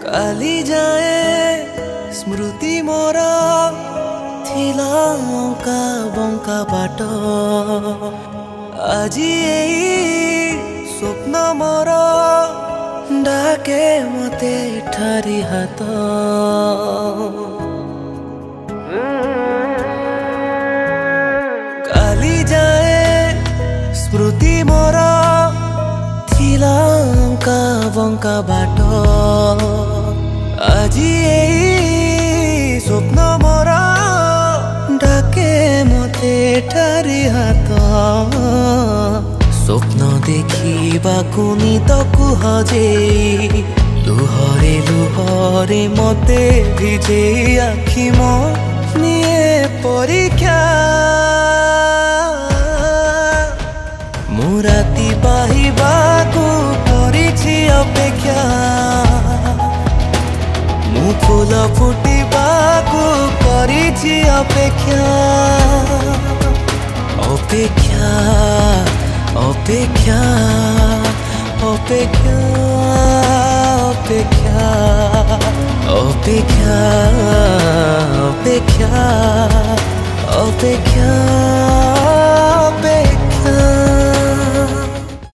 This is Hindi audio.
काली जाए स्मृति मोर थिला अङ्का बङ्का बाटो আজি এই स्वप्न मोर डाके मते ठारी हात काली जाए स्मृति मोर थिला अङ्का बङ्का बाटो আজি এই स्वप्न मोर डाके मते ठारी हात स्वप्न देखिबा कुनी तो कुहजे लुहरे लुहरे मते भिजे आखि मो निये परीक्षा मु राति पाहिबाकु करिछि अपेक्षा मु फूल फुटिबाकु करिछि अपेक्षा अपेक्षा अपेक्षा अपेक्षा अपेक्षा अपेक्षा अपेक्षा अपेक्षा